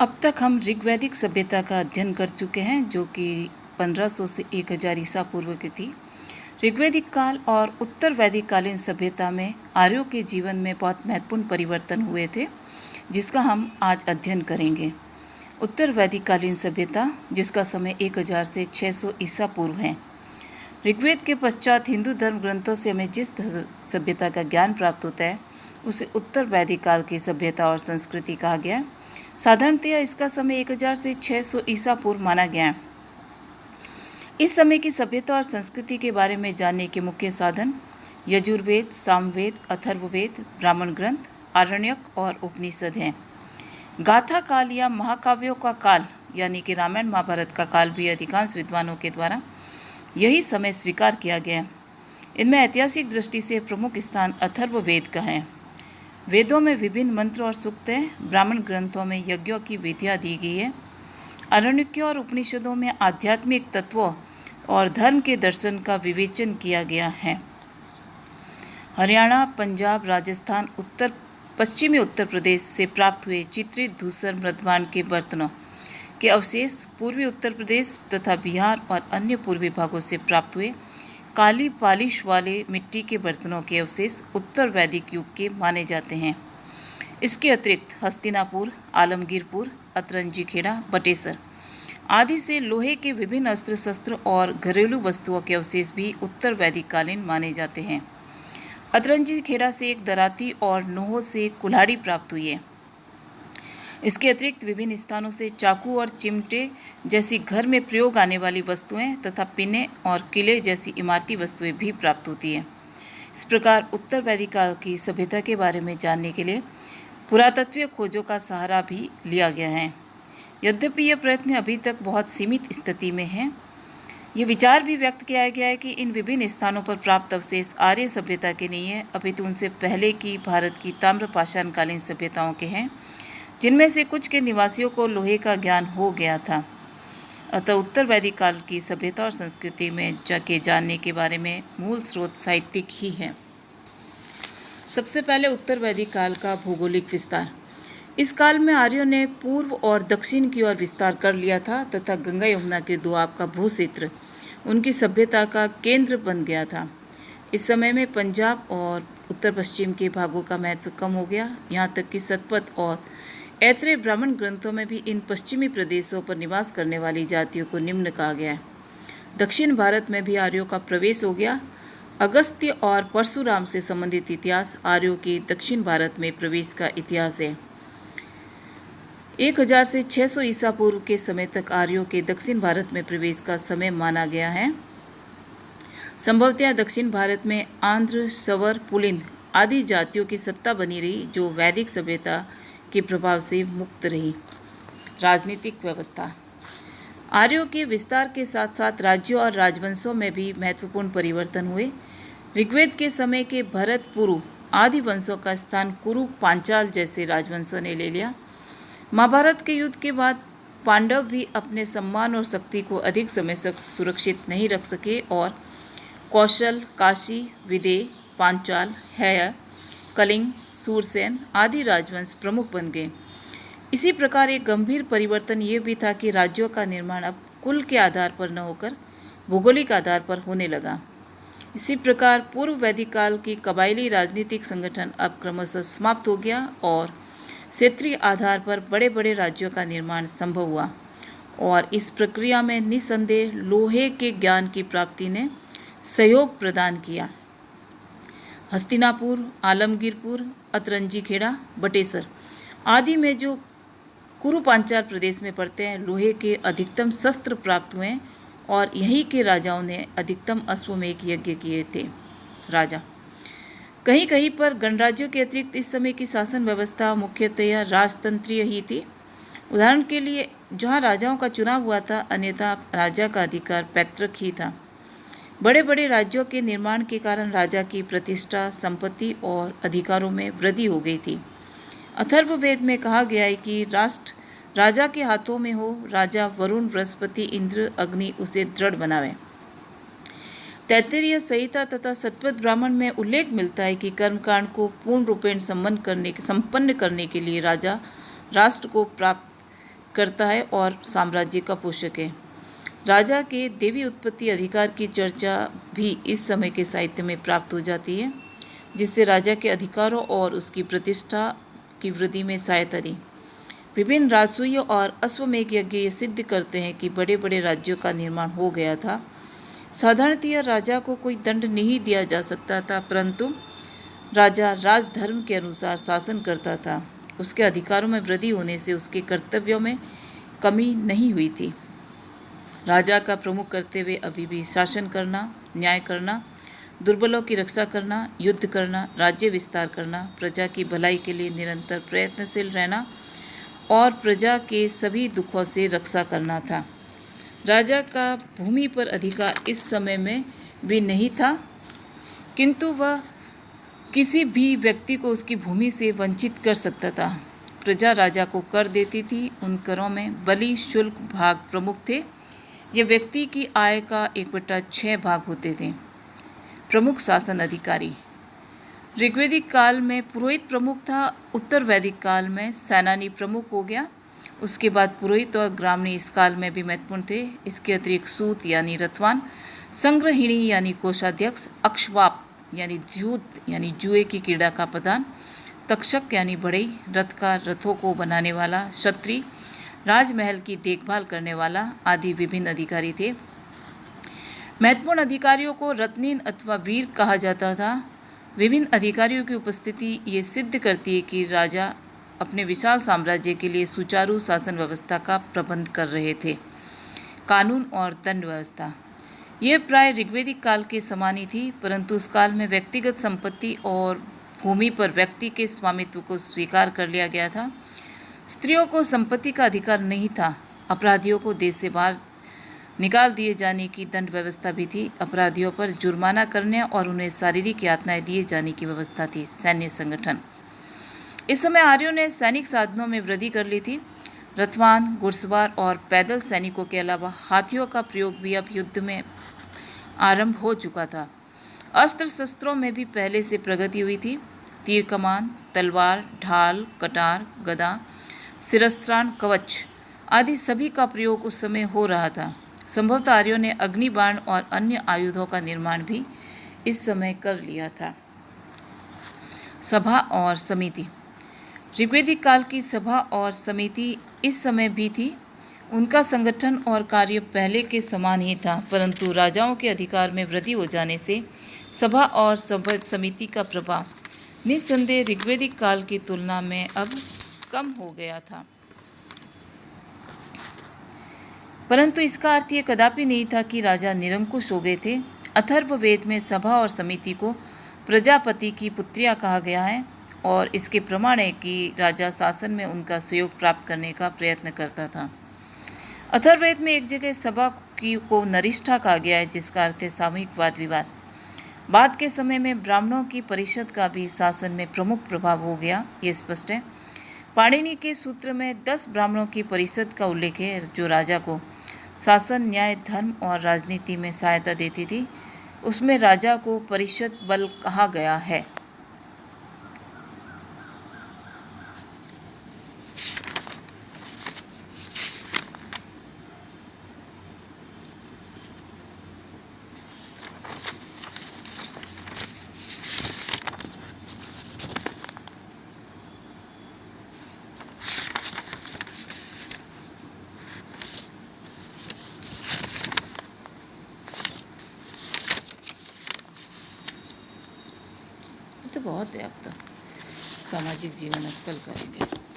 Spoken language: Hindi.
अब तक हम ऋग्वैदिक सभ्यता का अध्ययन कर चुके हैं, जो कि 1500 से 1000 ईसा पूर्व की थी। ऋग्वैदिक काल और उत्तर वैदिक कालीन सभ्यता में आर्यों के जीवन में बहुत महत्वपूर्ण परिवर्तन हुए थे, जिसका हम आज अध्ययन करेंगे। उत्तर वैदिक कालीन सभ्यता, जिसका समय 1000 से 600 ईसा पूर्व है। ऋग्वेद के पश्चात हिंदू धर्म ग्रंथों से हमें जिस सभ्यता का ज्ञान प्राप्त होता है, उसे उत्तर वैदिक काल की सभ्यता और संस्कृति कहा गया है। साधारणतया इसका समय 1000 से 600 ईसा पूर्व माना गया है। इस समय की सभ्यता और संस्कृति के बारे में जानने के मुख्य साधन यजुर्वेद, सामवेद, अथर्ववेद, ब्राह्मण ग्रंथ, आरण्यक और उपनिषद हैं। गाथा काल या महाकाव्यों का काल यानी कि रामायण महाभारत का काल भी अधिकांश विद्वानों के द्वारा यही समय स्वीकार किया गया है। इनमें ऐतिहासिक दृष्टि से प्रमुख स्थान अथर्ववेद का है। वेदों में विभिन्न मंत्र और सूक्त हैं। ब्राह्मण ग्रंथों में यज्ञों की विधियाँ दी गई है। आरण्यकों और उपनिषदों में आध्यात्मिक तत्वों और धर्म के दर्शन का विवेचन किया गया है। हरियाणा, पंजाब, राजस्थान, पश्चिमी उत्तर प्रदेश से प्राप्त हुए चित्रित धूसर मृदभांड के बर्तनों के अवशेष, पूर्वी उत्तर प्रदेश तथा बिहार और अन्य पूर्वी भागों से प्राप्त हुए काली पालिश वाले मिट्टी के बर्तनों के अवशेष उत्तर वैदिक युग के माने जाते हैं। इसके अतिरिक्त हस्तिनापुर, आलमगीरपुर, अतरंजी खेड़ा, बटेसर आदि से लोहे के विभिन्न अस्त्र शस्त्र और घरेलू वस्तुओं के अवशेष भी उत्तर वैदिक कालीन माने जाते हैं। अतरंजी खेड़ा से एक दराती और नोह से कुल्हाड़ी प्राप्त हुई है। इसके अतिरिक्त विभिन्न स्थानों से चाकू और चिमटे जैसी घर में प्रयोग आने वाली वस्तुएं तथा पिने और किले जैसी इमारती वस्तुएं भी प्राप्त होती हैं। इस प्रकार उत्तर वैदिक काल की सभ्यता के बारे में जानने के लिए पुरातत्वीय खोजों का सहारा भी लिया गया है। यद्यपि यह प्रयत्न अभी तक बहुत सीमित स्थिति में है। ये विचार भी व्यक्त किया गया है कि इन विभिन्न स्थानों पर प्राप्त अवशेष आर्य सभ्यता के नहीं है, अपितु उनसे पहले की भारत की ताम्रपाषाण कालीन सभ्यताओं के हैं, जिनमें से कुछ के निवासियों को लोहे का ज्ञान हो गया था। अतः उत्तर वैदिक काल की सभ्यता और संस्कृति में जाके जानने के बारे में मूल स्रोत साहित्यिक ही है। सबसे पहले उत्तर वैदिक काल का भौगोलिक विस्तार। इस काल में आर्यों ने पूर्व और दक्षिण की ओर विस्तार कर लिया था तथा गंगा यमुना के दोआब का भूक्षेत्र उनकी सभ्यता का केंद्र बन गया था। इस समय में पंजाब और उत्तर पश्चिम के भागों का महत्व कम हो गया। यहाँ तक कि सतपथ और ऐत्रेय ब्राह्मण ग्रंथों में भी इन पश्चिमी प्रदेशों पर निवास करने वाली जातियों को निम्न कहा गया है। दक्षिण भारत में भी आर्यों का प्रवेश हो गया। अगस्त्य और परशुराम से संबंधित इतिहास आर्यों के दक्षिण भारत में प्रवेश का इतिहास है। 1000 से 600 ईसा पूर्व के समय तक आर्यों के दक्षिण भारत में प्रवेश का समय माना गया है। संभवतः दक्षिण भारत में आंध्र, सवर, पुलिंद आदि जातियों की सत्ता बनी रही, जो वैदिक सभ्यता के प्रभाव से मुक्त रही। राजनीतिक व्यवस्था। आर्यों के विस्तार के साथ साथ राज्यों और राजवंशों में भी महत्वपूर्ण परिवर्तन हुए। ऋग्वेद के समय के भरत, पुरु आदि वंशों का स्थान कुरु, पांचाल जैसे राजवंशों ने ले लिया। महाभारत के युद्ध के बाद पांडव भी अपने सम्मान और शक्ति को अधिक समय तक सुरक्षित नहीं रख सके और कौशल, काशी, विदेह, पांचाल, हैय, कलिंग, सूरसेन आदि राजवंश प्रमुख बन गए। इसी प्रकार एक गंभीर परिवर्तन ये भी था कि राज्यों का निर्माण अब कुल के आधार पर न होकर भौगोलिक आधार पर होने लगा। इसी प्रकार पूर्व वैदिक काल की कबायली राजनीतिक संगठन अब क्रमशः समाप्त हो गया और क्षेत्रीय आधार पर बड़े बड़े राज्यों का निर्माण संभव हुआ और इस प्रक्रिया में निसंदेह लोहे के ज्ञान की प्राप्ति ने सहयोग प्रदान किया। हस्तिनापुर, आलमगीरपुर, अतरंजी खेड़ा, बटेसर आदि में जो कुरु पांचाल प्रदेश में पड़ते हैं, लोहे के अधिकतम शस्त्र प्राप्त हुए और यहीं के राजाओं ने अधिकतम अश्वमेध यज्ञ किए थे। राजा कहीं कहीं पर गणराज्यों के अतिरिक्त इस समय की शासन व्यवस्था मुख्यतया राजतंत्रीय ही थी। उदाहरण के लिए जहाँ राजाओं का चुनाव हुआ था, अन्यथा राजा का अधिकार पैतृक ही था। बड़े बड़े राज्यों के निर्माण के कारण राजा की प्रतिष्ठा, संपत्ति और अधिकारों में वृद्धि हो गई थी। अथर्ववेद में कहा गया है कि राष्ट्र राजा के हाथों में हो, राजा वरुण, बृहस्पति, इंद्र, अग्नि उसे दृढ़ बनावे। तैत्तिरीय संहिता तथा सतपथ ब्राह्मण में उल्लेख मिलता है कि कर्मकांड को पूर्ण रूपेण संपन्न करने के लिए राजा राष्ट्र को करता है और साम्राज्य का पोषक है। राजा के देवी उत्पत्ति अधिकार की चर्चा भी इस समय के साहित्य में प्राप्त हो जाती है, जिससे राजा के अधिकारों और उसकी प्रतिष्ठा की वृद्धि में सहायता दी। विभिन्न राजसूयों और अश्वमेध यज्ञ ये सिद्ध करते हैं कि बड़े बड़े राज्यों का निर्माण हो गया था। साधारणतः राजा को कोई दंड नहीं दिया जा सकता था, परंतु राजा राजधर्म के अनुसार शासन करता था। उसके अधिकारों में वृद्धि होने से उसके कर्तव्यों में कमी नहीं हुई थी। राजा का प्रमुख कर्तव्य अभी भी शासन करना, न्याय करना, दुर्बलों की रक्षा करना, युद्ध करना, राज्य विस्तार करना, प्रजा की भलाई के लिए निरंतर प्रयत्नशील रहना और प्रजा के सभी दुखों से रक्षा करना था। राजा का भूमि पर अधिकार इस समय में भी नहीं था, किंतु वह किसी भी व्यक्ति को उसकी भूमि से वंचित कर सकता था। प्रजा राजा को कर देती थी। उन करों में बलि, शुल्क भाग प्रमुख थे। ये व्यक्ति की आय का 1/6 भाग होते थे। प्रमुख शासन अधिकारी। ऋग्वेदिक काल में पुरोहित प्रमुख था। उत्तर वैदिक काल में सेनानी प्रमुख हो गया। उसके बाद पुरोहित और ग्रामणी इस काल में भी महत्वपूर्ण थे। इसके अतिरिक्त सूत यानी रथवान, संग्रहिणी यानी कोषाध्यक्ष, अक्षवाप यानी द्यूत यानी जुए की क्रीड़ा का प्रधान, तक्षक यानी बढ़ई, रथों को बनाने वाला, क्षत्रिय, राजमहल की देखभाल करने वाला आदि विभिन्न अधिकारी थे। महत्वपूर्ण अधिकारियों को रत्नीन अथवा वीर कहा जाता था। विभिन्न अधिकारियों की उपस्थिति ये सिद्ध करती है कि राजा अपने विशाल साम्राज्य के लिए सुचारू शासन व्यवस्था का प्रबंध कर रहे थे। कानून और दंड व्यवस्था ये प्राय ऋग्वेदिक काल के समान ही थी, परंतु उस काल में व्यक्तिगत संपत्ति और भूमि पर व्यक्ति के स्वामित्व को स्वीकार कर लिया गया था। स्त्रियों को संपत्ति का अधिकार नहीं था। अपराधियों को देश से बाहर निकाल दिए जाने की दंड व्यवस्था भी थी। अपराधियों पर जुर्माना करने और उन्हें शारीरिक यातनाएं दिए जाने की व्यवस्था थी। सैन्य संगठन। इस समय आर्यों ने सैनिक साधनों में वृद्धि कर ली थी। रथवान, घुड़सवार और पैदल सैनिकों के अलावा हाथियों का प्रयोग भी अब युद्ध में आरंभ हो चुका था। अस्त्र शस्त्रों में भी पहले से प्रगति हुई थी। तीर कमान, तलवार, ढाल, कटार, गदा, शिरस्त्राण, कवच आदि सभी का प्रयोग उस समय हो रहा था। संभवतः आर्यों ने अग्निबाण और अन्य आयुधों का निर्माण भी इस समय कर लिया था। सभा और समिति। ऋग्वेदिक काल की सभा और समिति इस समय भी थी। उनका संगठन और कार्य पहले के समान ही था, परंतु राजाओं के अधिकार में वृद्धि हो जाने से सभा और समिति का प्रभाव निस्संदेह ऋग्वेदिक काल की तुलना में अब कम हो गया था। परंतु इसका अर्थ ये कदापि नहीं था कि राजा निरंकुश हो गए थे। अथर्ववेद में सभा और समिति को प्रजापति की पुत्रियां कहा गया है और इसके प्रमाण है कि राजा शासन में उनका सहयोग प्राप्त करने का प्रयत्न करता था। अथर्ववेद में एक जगह सभा को नरिष्ठा कहा गया है, जिसका अर्थ है सामूहिक वाद विवाद। बाद के समय में ब्राह्मणों की परिषद का भी शासन में प्रमुख प्रभाव हो गया, ये स्पष्ट है। पाणिनि के सूत्र में 10 ब्राह्मणों की परिषद का उल्लेख है, जो राजा को शासन, न्याय, धर्म और राजनीति में सहायता देती थी। उसमें राजा को परिषद बल कहा गया है। तो बहुत है, अब तो सामाजिक जीवन अब कल करेंगे।